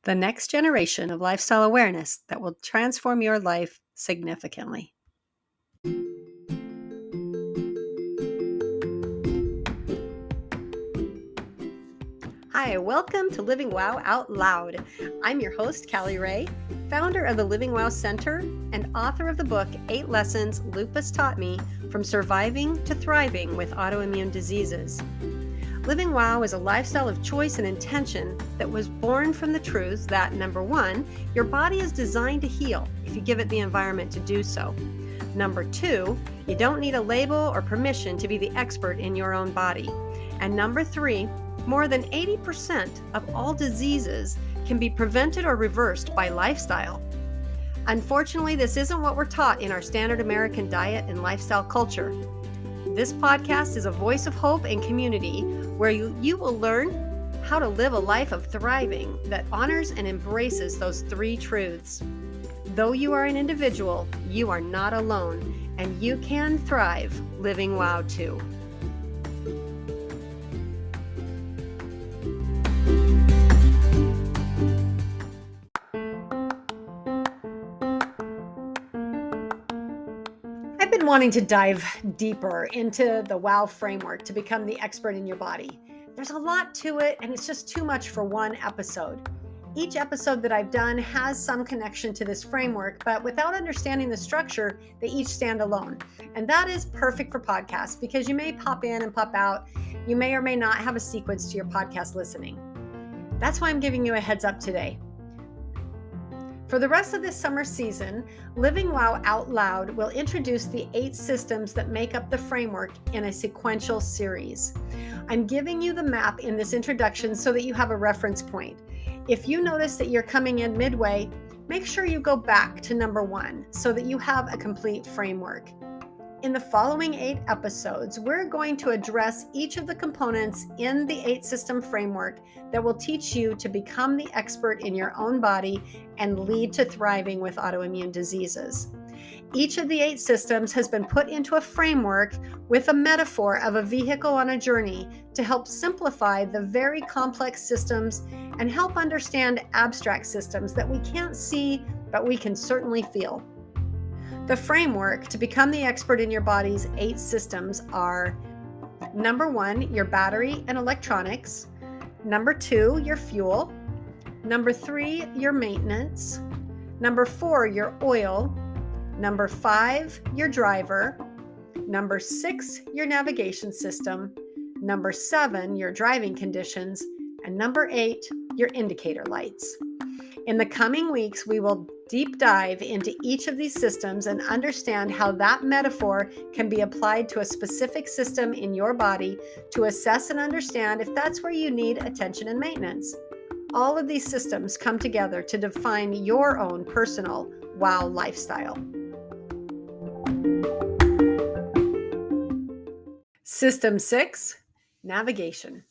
the next generation of lifestyle awareness that will transform your life significantly. Hi, welcome to Living Wow Out Loud. I'm your host, Callie Ray, founder of the Living Wow Center and author of the book, 8 Lessons Lupus Taught Me from Surviving to Thriving with Autoimmune Diseases. Living Wow is a lifestyle of choice and intention that was born from the truth that, number one, your body is designed to heal if you give it the environment to do so. Number two, you don't need a label or permission to be the expert in your own body. And number three, more than 80% of all diseases can be prevented or reversed by lifestyle. Unfortunately, this isn't what we're taught in our standard American diet and lifestyle culture. This podcast is a voice of hope and community where you will learn how to live a life of thriving that honors and embraces those three truths. Though you are an individual, you are not alone, and you can thrive living wow too. I've been wanting to dive deeper into the WOW framework to become the expert in your body. There's a lot to it, and it's just too much for one episode. Each episode that I've done has some connection to this framework, but without understanding the structure, they each stand alone. And that is perfect for podcasts because you may pop in and pop out. You may or may not have a sequence to your podcast listening. That's why I'm giving you a heads up today. For the rest of this summer season, Living Wow Out Loud will introduce the 8 systems that make up the framework in a sequential series. I'm giving you the map in this introduction so that you have a reference point. If you notice that you're coming in midway, make sure you go back to number 1 so that you have a complete framework. In the following 8 episodes, we're going to address each of the components in the 8 system framework that will teach you to become the expert in your own body and lead to thriving with autoimmune diseases. Each of the 8 systems has been put into a framework with a metaphor of a vehicle on a journey to help simplify the very complex systems and help understand abstract systems that we can't see, but we can certainly feel. The framework to become the expert in your body's 8 systems are: number 1, your battery and electronics; number 2, your fuel; number 3, your maintenance; number 4, your oil; number 5, your driver; number 6, your navigation system; number 7, your driving conditions; and number 8, your indicator lights. In the coming weeks, we will deep dive into each of these systems and understand how that metaphor can be applied to a specific system in your body to assess and understand if that's where you need attention and maintenance. All of these systems come together to define your own personal WOW lifestyle. System 6, navigation.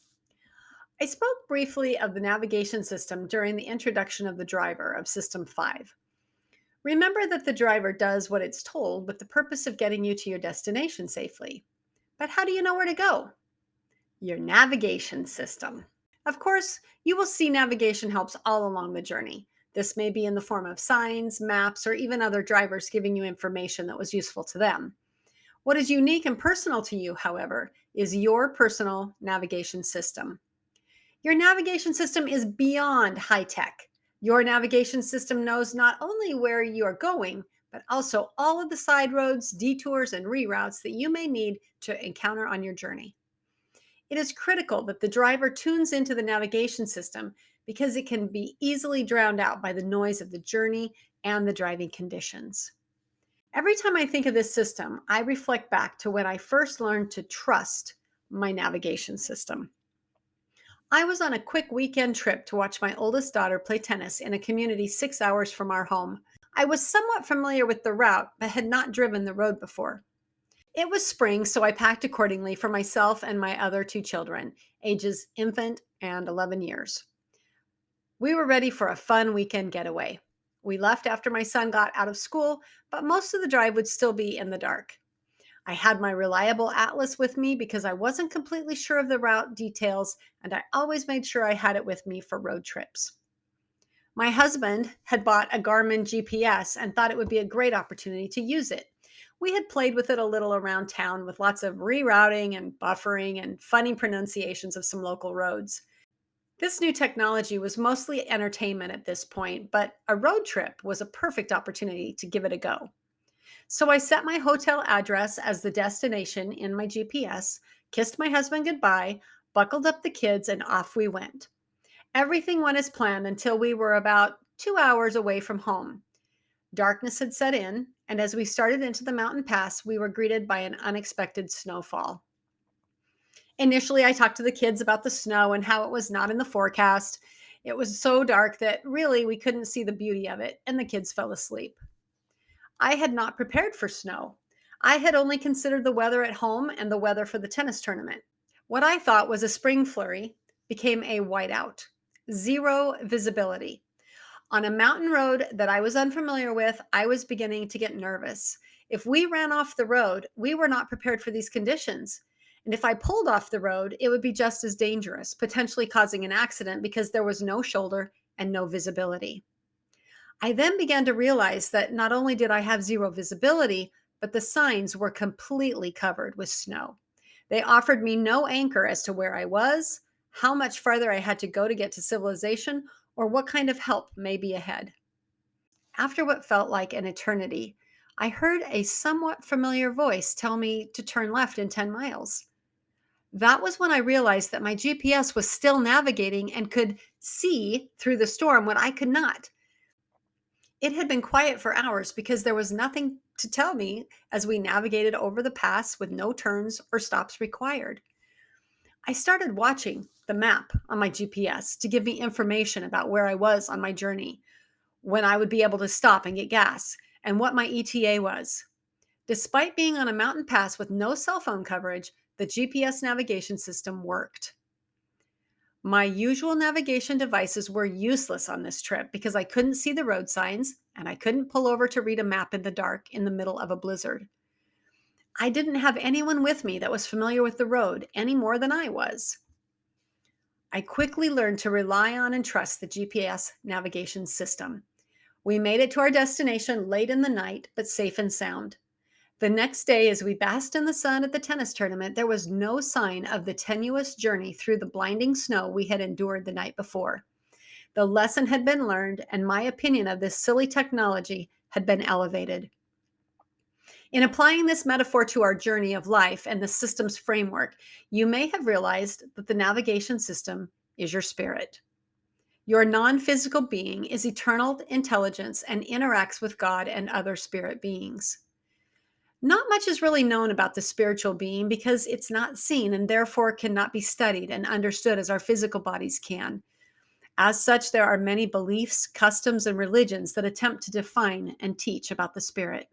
I spoke briefly of the navigation system during the introduction of the driver of System 5. Remember that the driver does what it's told with the purpose of getting you to your destination safely. But how do you know where to go? Your navigation system. Of course, you will see navigation helps all along the journey. This may be in the form of signs, maps, or even other drivers giving you information that was useful to them. What is unique and personal to you, however, is your personal navigation system. Your navigation system is beyond high tech. Your navigation system knows not only where you are going, but also all of the side roads, detours, and reroutes that you may need to encounter on your journey. It is critical that the driver tunes into the navigation system because it can be easily drowned out by the noise of the journey and the driving conditions. Every time I think of this system, I reflect back to when I first learned to trust my navigation system. I was on a quick weekend trip to watch my oldest daughter play tennis in a community 6 hours from our home. I was somewhat familiar with the route, but had not driven the road before. It was spring, so I packed accordingly for myself and my other 2 children, ages infant and 11 years. We were ready for a fun weekend getaway. We left after my son got out of school, but most of the drive would still be in the dark. I had my reliable atlas with me because I wasn't completely sure of the route details, and I always made sure I had it with me for road trips. My husband had bought a Garmin GPS and thought it would be a great opportunity to use it. We had played with it a little around town with lots of rerouting and buffering and funny pronunciations of some local roads. This new technology was mostly entertainment at this point, but a road trip was a perfect opportunity to give it a go. So I set my hotel address as the destination in my GPS, kissed my husband goodbye, buckled up the kids, and off we went. Everything went as planned until we were about 2 hours away from home. Darkness had set in, and as we started into the mountain pass, we were greeted by an unexpected snowfall. Initially, I talked to the kids about the snow and how it was not in the forecast. It was so dark that really we couldn't see the beauty of it, and the kids fell asleep. I had not prepared for snow. I had only considered the weather at home and the weather for the tennis tournament. What I thought was a spring flurry became a whiteout, zero visibility. On a mountain road that I was unfamiliar with, I was beginning to get nervous. If we ran off the road, we were not prepared for these conditions. And if I pulled off the road, it would be just as dangerous, potentially causing an accident because there was no shoulder and no visibility. I then began to realize that not only did I have zero visibility, but the signs were completely covered with snow. They offered me no anchor as to where I was, how much farther I had to go to get to civilization, or what kind of help may be ahead. After what felt like an eternity, I heard a somewhat familiar voice tell me to turn left in 10 miles. That was when I realized that my GPS was still navigating and could see through the storm what I could not. It had been quiet for hours because there was nothing to tell me as we navigated over the pass with no turns or stops required. I started watching the map on my GPS to give me information about where I was on my journey, when I would be able to stop and get gas, and what my ETA was. Despite being on a mountain pass with no cell phone coverage, the GPS navigation system worked. My usual navigation devices were useless on this trip because I couldn't see the road signs and I couldn't pull over to read a map in the dark in the middle of a blizzard. I didn't have anyone with me that was familiar with the road any more than I was. I quickly learned to rely on and trust the GPS navigation system. We made it to our destination late in the night, but safe and sound. The next day, as we basked in the sun at the tennis tournament, there was no sign of the tenuous journey through the blinding snow we had endured the night before. The lesson had been learned, and my opinion of this silly technology had been elevated. In applying this metaphor to our journey of life and the system's framework, you may have realized that the navigation system is your spirit. Your non-physical being is eternal intelligence and interacts with God and other spirit beings. Not much is really known about the spiritual being because it's not seen and therefore cannot be studied and understood as our physical bodies can. As such, there are many beliefs, customs, and religions that attempt to define and teach about the spirit.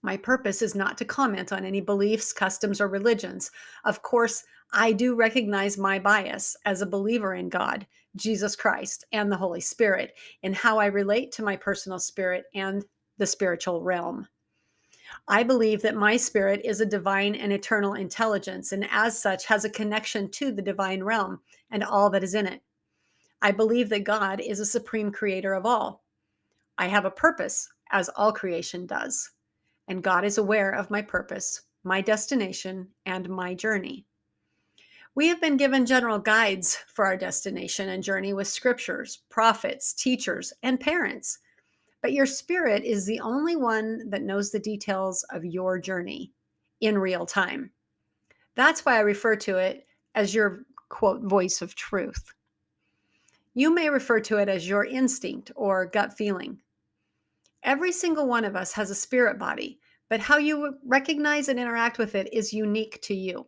My purpose is not to comment on any beliefs, customs, or religions. Of course, I do recognize my bias as a believer in God, Jesus Christ, and the Holy Spirit in how I relate to my personal spirit and the spiritual realm. I believe that my spirit is a divine and eternal intelligence, and as such has a connection to the divine realm and all that is in it. I believe that God is a supreme creator of all. I have a purpose, as all creation does, and God is aware of my purpose, my destination, and my journey. We have been given general guides for our destination and journey with scriptures, prophets, teachers, and parents. But your spirit is the only one that knows the details of your journey in real time. That's why I refer to it as your, quote, voice of truth. You may refer to it as your instinct or gut feeling. Every single one of us has a spirit body, but how you recognize and interact with it is unique to you.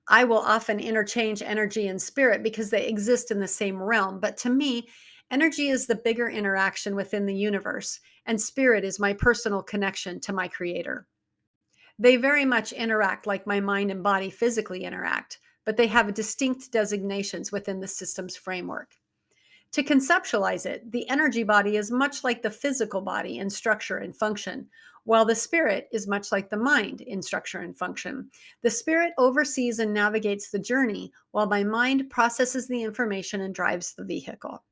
I will often interchange energy and spirit because they exist in the same realm, but to me, energy is the bigger interaction within the universe, and spirit is my personal connection to my creator. They very much interact like my mind and body physically interact, but they have distinct designations within the system's framework. To conceptualize it, the energy body is much like the physical body in structure and function, while the spirit is much like the mind in structure and function. The spirit oversees and navigates the journey, while my mind processes the information and drives the vehicle.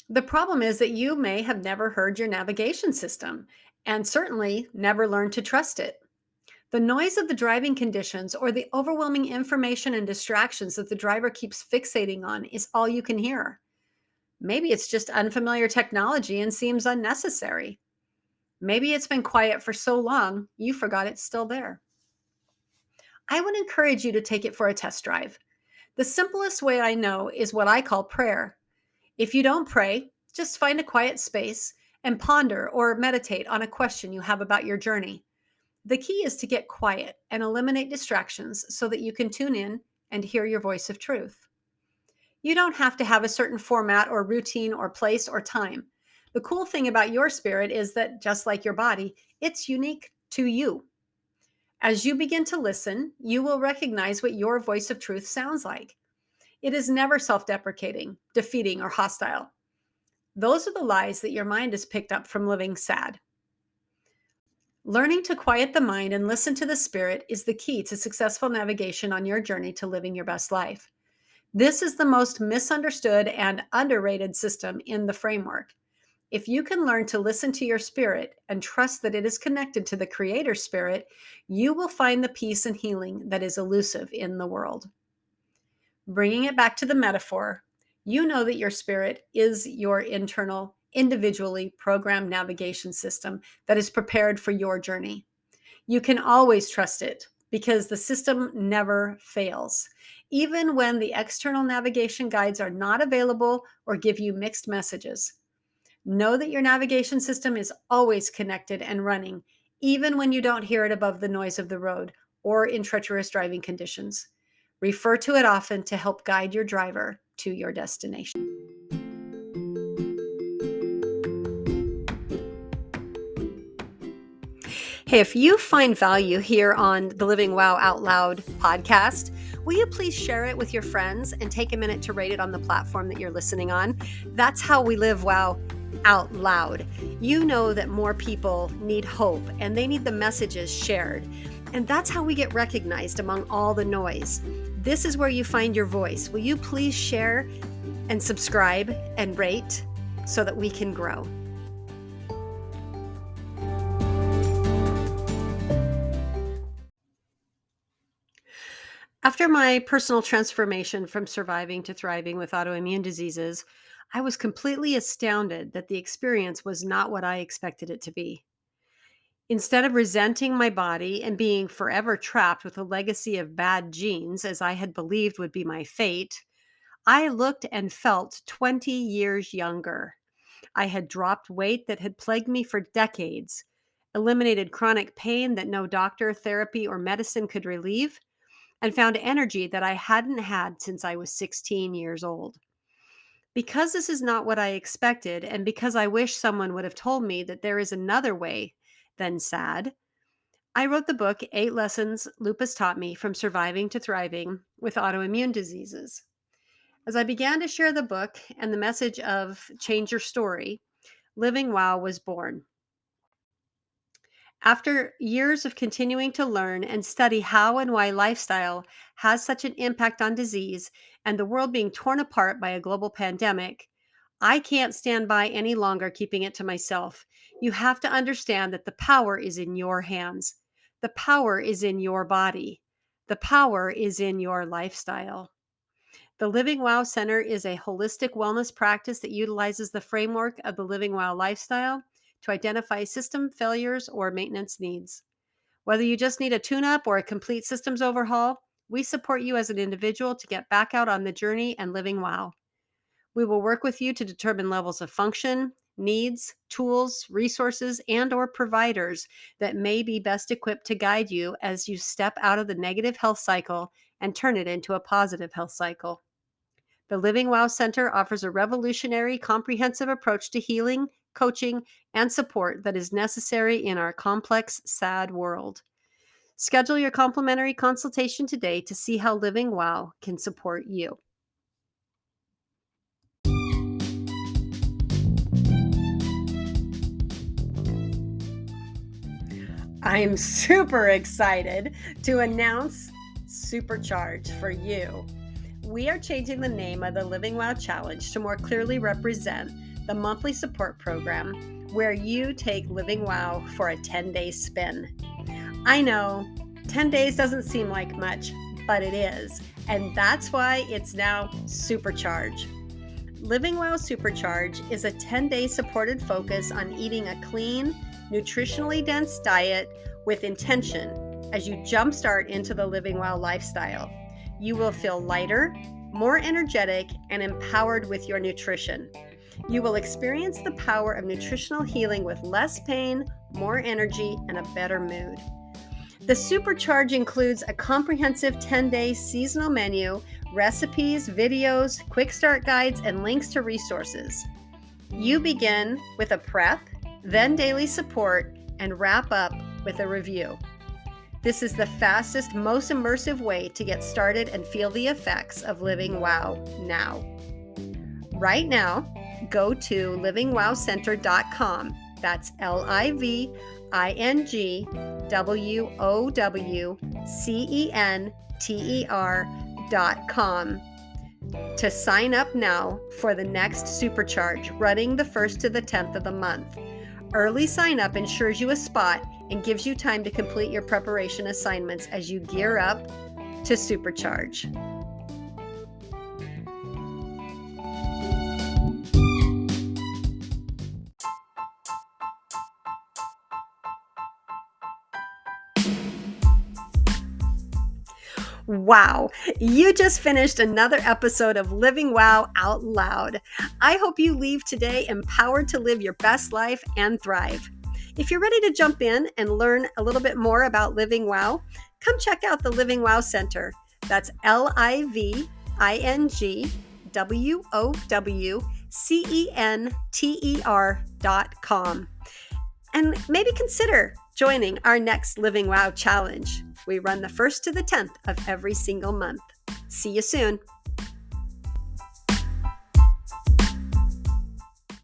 The problem is that you may have never heard your navigation system and certainly never learned to trust it. The noise of the driving conditions or the overwhelming information and distractions that the driver keeps fixating on is all you can hear. Maybe it's just unfamiliar technology and seems unnecessary. Maybe it's been quiet for so long, you forgot it's still there. I would encourage you to take it for a test drive. The simplest way I know is what I call prayer. If you don't pray, just find a quiet space and ponder or meditate on a question you have about your journey. The key is to get quiet and eliminate distractions so that you can tune in and hear your voice of truth. You don't have to have a certain format or routine or place or time. The cool thing about your spirit is that, just like your body, it's unique to you. As you begin to listen, you will recognize what your voice of truth sounds like. It is never self-deprecating, defeating, or hostile. Those are the lies that your mind has picked up from living sad. Learning to quiet the mind and listen to the spirit is the key to successful navigation on your journey to living your best life. This is the most misunderstood and underrated system in the framework. If you can learn to listen to your spirit and trust that it is connected to the Creator Spirit, you will find the peace and healing that is elusive in the world. Bringing it back to the metaphor, you know that your spirit is your internal, individually programmed navigation system that is prepared for your journey. You can always trust it because the system never fails, even when the external navigation guides are not available or give you mixed messages. Know that your navigation system is always connected and running, even when you don't hear it above the noise of the road or in treacherous driving conditions. Refer to it often to help guide your driver to your destination. Hey, if you find value here on the Living Wow Out Loud podcast, will you please share it with your friends and take a minute to rate it on the platform that you're listening on? That's how we live wow out loud. You know that more people need hope and they need the messages shared. And that's how we get recognized among all the noise. This is where you find your voice. Will you please share and subscribe and rate so that we can grow? After my personal transformation from surviving to thriving with autoimmune diseases, I was completely astounded that the experience was not what I expected it to be. Instead of resenting my body and being forever trapped with a legacy of bad genes, as I had believed would be my fate, I looked and felt 20 years younger. I had dropped weight that had plagued me for decades, eliminated chronic pain that no doctor, therapy, or medicine could relieve, and found energy that I hadn't had since I was 16 years old. Because this is not what I expected, and because I wish someone would have told me that there is another way than sad, I wrote the book, 8 Lessons Lupus Taught Me from Surviving to Thriving with Autoimmune Diseases. As I began to share the book and the message of change your story, Living Wow was born. After years of continuing to learn and study how and why lifestyle has such an impact on disease and the world being torn apart by a global pandemic, I can't stand by any longer keeping it to myself. You have to understand that the power is in your hands. The power is in your body. The power is in your lifestyle. The Living Wow Center is a holistic wellness practice that utilizes the framework of the Living Wow lifestyle to identify system failures or maintenance needs. Whether you just need a tune-up or a complete systems overhaul, we support you as an individual to get back out on the journey and living wow. We will work with you to determine levels of function, needs, tools, resources, and or providers that may be best equipped to guide you as you step out of the negative health cycle and turn it into a positive health cycle. The Living Wow Center offers a revolutionary, comprehensive approach to healing, coaching, and support that is necessary in our complex, sad world. Schedule your complimentary consultation today to see how Living Wow can support you. I'm super excited to announce Supercharge for you. We are changing the name of the Living Wow Challenge to more clearly represent the monthly support program where you take Living Wow for a 10-day spin. I know 10 days doesn't seem like much, but it is, and that's why it's now Supercharge. Living Wow Supercharge is a 10-day supported focus on eating a clean, nutritionally dense diet with intention as you jumpstart into the Living Wow lifestyle. You will feel lighter, more energetic, and empowered with your nutrition. You will experience the power of nutritional healing with less pain, more energy, and a better mood. The Supercharge includes a comprehensive 10-day seasonal menu, recipes, videos, quick start guides, and links to resources. You begin with a prep, then daily support, and wrap up with a review. This is the fastest, most immersive way to get started and feel the effects of Living Wow now. Right now, go to livingwowcenter.com. That's livingwowcenter.com to sign up now for the next Supercharge running the 1st to the 10th of the month. Early sign up ensures you a spot and gives you time to complete your preparation assignments as you gear up to Supercharge. Wow, you just finished another episode of Living Wow Out Loud. I hope you leave today empowered to live your best life and thrive. If you're ready to jump in and learn a little bit more about Living Wow, come check out the Living Wow Center. That's livingwowcenter.com. And maybe consider joining our next Living Wow Challenge. We run the 1st to the 10th of every single month. See you soon.